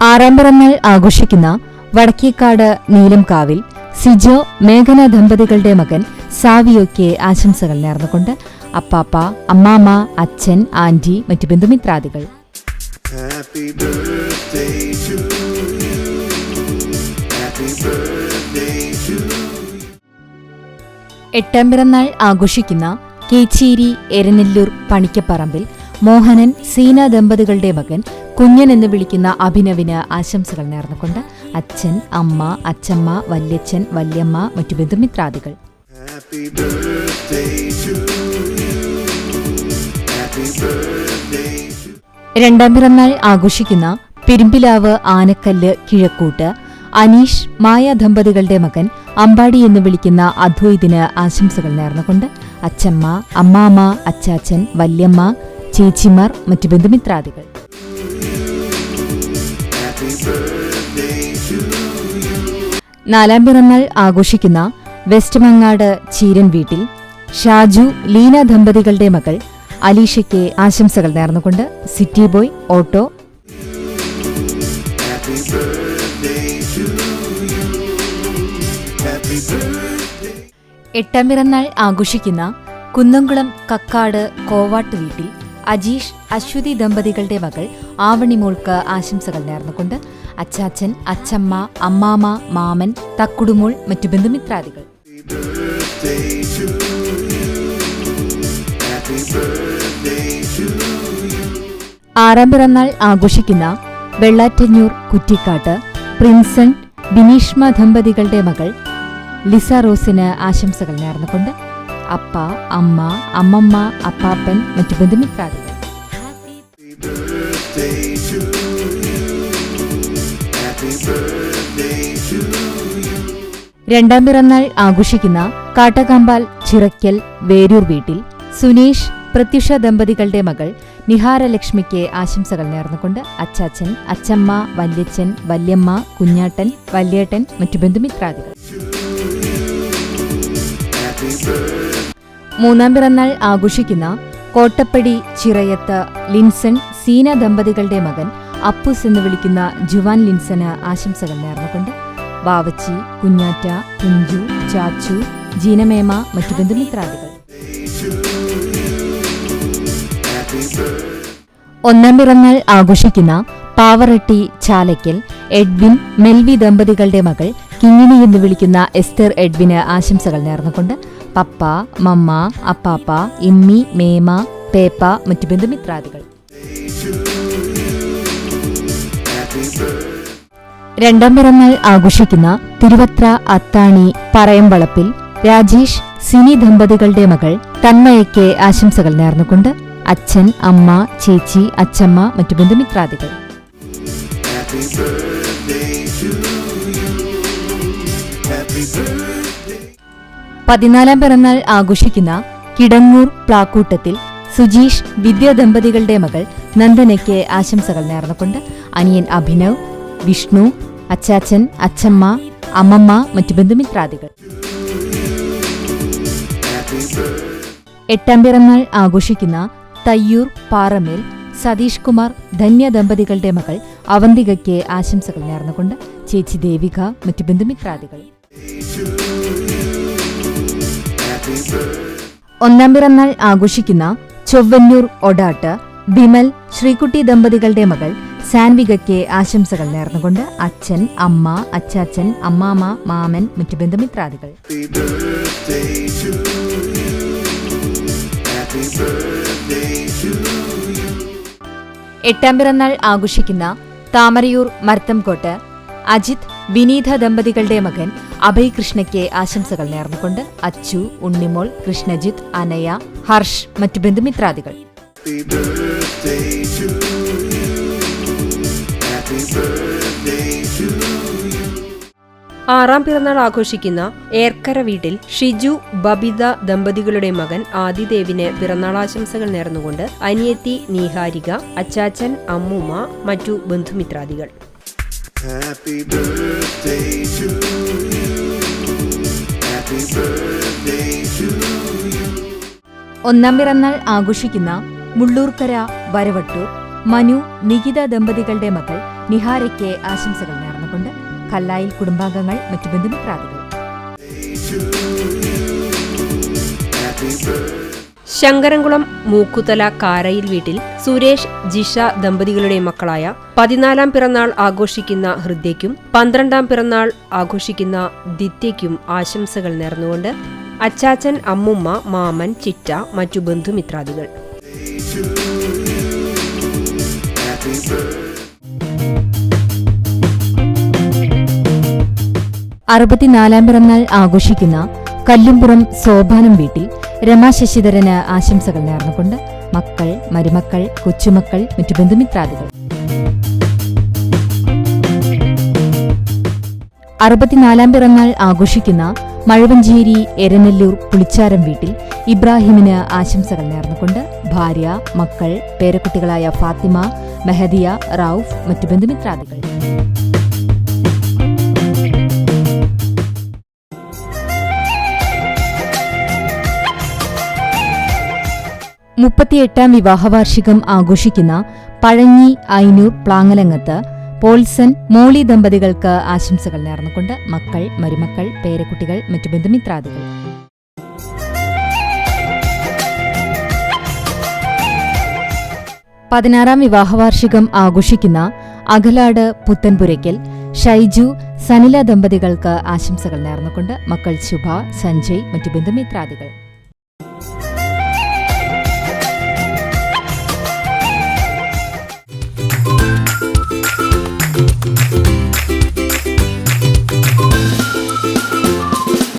ആറാം പിറന്നാൾ ആഘോഷിക്കുന്ന വടക്കേക്കാട് നീലംകാവിൽ സിജോ മേഘന ദമ്പതികളുടെ മകൻ സാവിയോയ്ക്ക് ആശംസകൾ നേർന്നുകൊണ്ട് അപ്പാപ്പ, അമ്മാമ്മ, അച്ഛൻ, ആന്റി, മറ്റു ബന്ധുമിത്രാദികൾ. എട്ടാം പിറന്നാൾ ആഘോഷിക്കുന്ന കേച്ചേരി എരനെല്ലൂർ പണിക്കപ്പറമ്പിൽ മോഹനൻ, സീന ദമ്പതികളുടെ മകൻ കുഞ്ഞൻ എന്ന് വിളിക്കുന്ന അഭിനവിന് ആശംസകൾ നേർന്നുകൊണ്ട് അച്ഛൻ, അമ്മ, അച്ഛമ്മ, വല്യച്ഛൻ, വല്യമ്മ, മറ്റു ബന്ധുമിത്രാദികൾ. രണ്ടാം പിറന്നാൾ ആഘോഷിക്കുന്ന പെരുമ്പിലാവ് ആനക്കല്ല് കിഴക്കൂട്ട് അനീഷ്, മായ ദമ്പതികളുടെ മകൻ അമ്പാടി എന്ന് വിളിക്കുന്ന അദ്വൈതിന് ആശംസകൾ നേർന്നുകൊണ്ട് അച്ഛമ്മ, അമ്മാമ്മ, അച്ചാച്ചൻ, വല്യമ്മ, ചേച്ചിമാർ, മറ്റു ബന്ധുമിത്രാദികൾ. നാലാം പിറന്നാൾ ആഘോഷിക്കുന്ന വെസ്റ്റ് മങ്ങാട് ചീരൻ വീട്ടിൽ ഷാജു, ലീന ദമ്പതികളുടെ മകൾ അലീഷയ്ക്ക് ആശംസകൾ നേർന്നുകൊണ്ട് സിറ്റി ബോയ്, ഓട്ടോ. എട്ടാം പിറന്നാൾ ആഘോഷിക്കുന്ന കുന്നംകുളം കക്കാട് കോവാട്ട് വീട്ടിൽ അജീഷ്, അശ്വതി ദമ്പതികളുടെ മകൾ ആവണിമോൾക്ക് ആശംസകൾ നേർന്നുകൊണ്ട് അച്ചാച്ചൻ, അച്ചമ്മ, അമ്മാമ്മ, മാമൻ, തക്കുടുമോൾ, മറ്റു ബന്ധുമിത്രാദികൾ. ആറാം പിറന്നാൾ ആഘോഷിക്കുന്ന വെള്ളാറ്റഞ്ഞൂർ കുറ്റിക്കാട്ട് പ്രിൻസൺ, ബിനീഷ്മ ദമ്പതികളുടെ മകൾ ലിസ റോസിന് ആശംസകൾ നേർന്നുകൊണ്ട് അപ്പ, അമ്മ, അമ്മമ്മ, അപ്പാപ്പൻ, മറ്റു ബന്ധുമിത്രാദികൾ. രണ്ടാം പിറന്നാൾ ആഘോഷിക്കുന്ന കാട്ടകമ്പാൽ ചിറയ്ക്കൽ വേരൂർ വീട്ടിൽ സുനീഷ്, പ്രത്യുഷ ദമ്പതികളുടെ മകൾ നിഹാരലക്ഷ്മിക്ക് ആശംസകൾ നേർന്നുകൊണ്ട് അച്ചാച്ചൻ, അച്ചമ്മ, വല്യച്ഛൻ, വല്യമ്മ, കുഞ്ഞാട്ടൻ, വല്യേട്ടൻ, മറ്റു ബന്ധുമിത്രാദികൾ. മൂന്നാം പിറന്നാൾ ആഘോഷിക്കുന്ന കോട്ടപ്പടി ചിറയത്ത് ലിൻസൺ, സീന ദമ്പതികളുടെ മകൻ അപ്പൂസ് എന്ന് വിളിക്കുന്ന ജുവാൻ ലിൻസന് ആശംസകൾ നേർന്നുകൊണ്ട് ബാവച്ചി, കുഞ്ഞാറ്റ, കുഞ്ചു, ചാച്ചു, ജീനമേമ, മറ്റു ബന്ധുമിത്രാദികൾ. ഒന്നാം പിറന്നാൾ ആഘോഷിക്കുന്ന പാവറട്ടി ചാലയ്ക്കൽ എഡ്വിൻ, മെൽവി ദമ്പതികളുടെ മകൾ കിങ്ങിണി എന്ന് വിളിക്കുന്ന എസ്തർ എഡ്വിന് ആശംസകൾ നേർന്നുകൊണ്ട് പപ്പ, മമ്മ, അപ്പാപ്പ, ഇമ്മി, മേമ, പേപ്പ, മറ്റു ബന്ധുമിത്രാദികൾ. രണ്ടാം പിറന്നാൾ ആഘോഷിക്കുന്ന തിരുവത്ര അത്താണി പറയംവളപ്പിൽ രാജേഷ്, സിനി ദമ്പതികളുടെ മകൾ തന്മയയ്ക്ക് ആശംസകൾ നേർന്നുകൊണ്ട് അച്ഛൻ, അമ്മ, ചേച്ചി, അച്ചമ്മ, മറ്റു ബന്ധുമിത്രാദികൾ. 14 പിറന്നാൾ ആഘോഷിക്കുന്ന കിടങ്ങൂർ പ്ലാക്കൂട്ടത്തിൽ സുജീഷ്, വിദ്യ ദമ്പതികളുടെ മകൾ നന്ദനയ്ക്ക് ആശംസകൾ നേർന്നുകൊണ്ട് അനിയൻ അഭിനവ്, വിഷ്ണു, അച്ചാച്ചൻ, അച്ചമ്മ, അമ്മമ്മ, മറ്റു ബന്ധുമിത്രാദികൾ. 8 പിറന്നാൾ ആഘോഷിക്കുന്ന തയ്യൂർ പാറമേൽ സതീഷ് കുമാർ, ധന്യ ദമ്പതികളുടെ മകൾ അവന്തികയ്ക്ക് ആശംസകൾ നേർന്നുകൊണ്ട് ചേച്ചി ദേവിക, മറ്റു ബന്ധുമിത്രാദികൾ. 1 പിറന്നാൾ ആഘോഷിക്കുന്ന ചൊവ്വന്നൂർ ഒടാട്ട് ബിമൽ, ശ്രീകുട്ടി ദമ്പതികളുടെ മകൾ സാൻവികയ്ക്ക് ആശംസകൾ നേർന്നുകൊണ്ട് അച്ഛൻ, അമ്മ, അച്ചാച്ചൻ, അമ്മാമ്മ, മാമൻ, മറ്റു ബന്ധുമിത്രാദികൾ. 8 പിറന്നാൾ ആഘോഷിക്കുന്ന താമരയൂർ മർത്തംകോട്ട് അജിത്, വിനീത ദമ്പതികളുടെ മകൻ അഭയ് കൃഷ്ണയ്ക്ക് ആശംസകൾ നേർന്നുകൊണ്ട് അച്ചു, ഉണ്ണിമോൾ, കൃഷ്ണജിത്ത്, അനയ, ഹർഷ്, മറ്റു ബന്ധുമിത്രാദികൾ. 6 പിറന്നാൾ ആഘോഷിക്കുന്ന ഏർക്കര വീട്ടിൽ ഷിജു, ബബിത ദമ്പതികളുടെ മകൻ ആദിദേവിന് പിറന്നാളാശംസകൾ നേർന്നുകൊണ്ട് അനിയത്തി നീഹാരിക, അച്ചാച്ചൻ, അമ്മൂമ്മ, മറ്റു ബന്ധുമിത്രാദികൾ. 1 പിറന്നാൾ ആഘോഷിക്കുന്ന മുള്ളൂർക്കര വരവട്ടൂർ മനു, നികിത ദമ്പതികളുടെ മകൾ നിഹാരയ്ക്ക് ആശംസകൾ നേർന്നുകൊണ്ട് കല്ലായിൽ കുടുംബാംഗങ്ങൾ, മറ്റു ബന്ധുമിത്രാദികൾ. ശങ്കരംകുളം മൂക്കുതല കാരയിൽ വീട്ടിൽ സുരേഷ്, ജിഷ ദമ്പതികളുടെ മക്കളായ 14-ാം പിറന്നാൾ ആഘോഷിക്കുന്ന ഹൃദ്യയ്ക്കും 12-ാം പിറന്നാൾ ആഘോഷിക്കുന്ന ദിത്യയ്ക്കും ആശംസകൾ നേർന്നുകൊണ്ട് അച്ചാച്ചൻ, അമ്മുമ്മ, മാമൻ, ചിറ്റ, മറ്റു ബന്ധുമിത്രാദികൾ. 64-ാം പിറന്നാൾ ആഘോഷിക്കുന്ന കല്ലുംപുറം സോപാനം വീട്ടിൽ രമാ ശശിധരന് ആശംസകൾ നേർന്നുകൊണ്ട് മക്കൾ, മരുമക്കൾ, കൊച്ചുമക്കൾ, മറ്റു ബന്ധുമിത്രാദികൾ. 64-ാം പിറന്നാൾ ആഘോഷിക്കുന്ന മഴവഞ്ചേരി എരനെല്ലൂർ പുളിച്ചാരം വീട്ടിൽ ഇബ്രാഹിമിന് ആശംസകൾ നേർന്നുകൊണ്ട് ഭാര്യ, മക്കൾ, പേരക്കുട്ടികളായ ഫാത്തിമ, മെഹദിയ, റൌഫ്, മറ്റു ബന്ധുമിത്രാദികൾ. 38-ാം വിവാഹവാർഷികം ആഘോഷിക്കുന്ന പഴഞ്ഞി ഐനൂർ പ്ലാങ്ങലങ്ങത്ത് പോൾസൺ, മോളി ദമ്പതികൾക്ക് ആശംസകൾ നേർന്നുകൊണ്ട് മക്കൾ, മരുമക്കൾ, പേരക്കുട്ടികൾ, മറ്റു ബന്ധുമിത്രാദികൾ. 16-ാം വിവാഹവാർഷികം ആഘോഷിക്കുന്ന അകലാട് പുത്തൻപുരയ്ക്കൽ ഷൈജു, സനില ദമ്പതികൾക്ക് ആശംസകൾ നേർന്നുകൊണ്ട് മക്കൾ ശുഭ, സഞ്ജയ്, മറ്റു ബന്ധുമിത്രാദികൾ.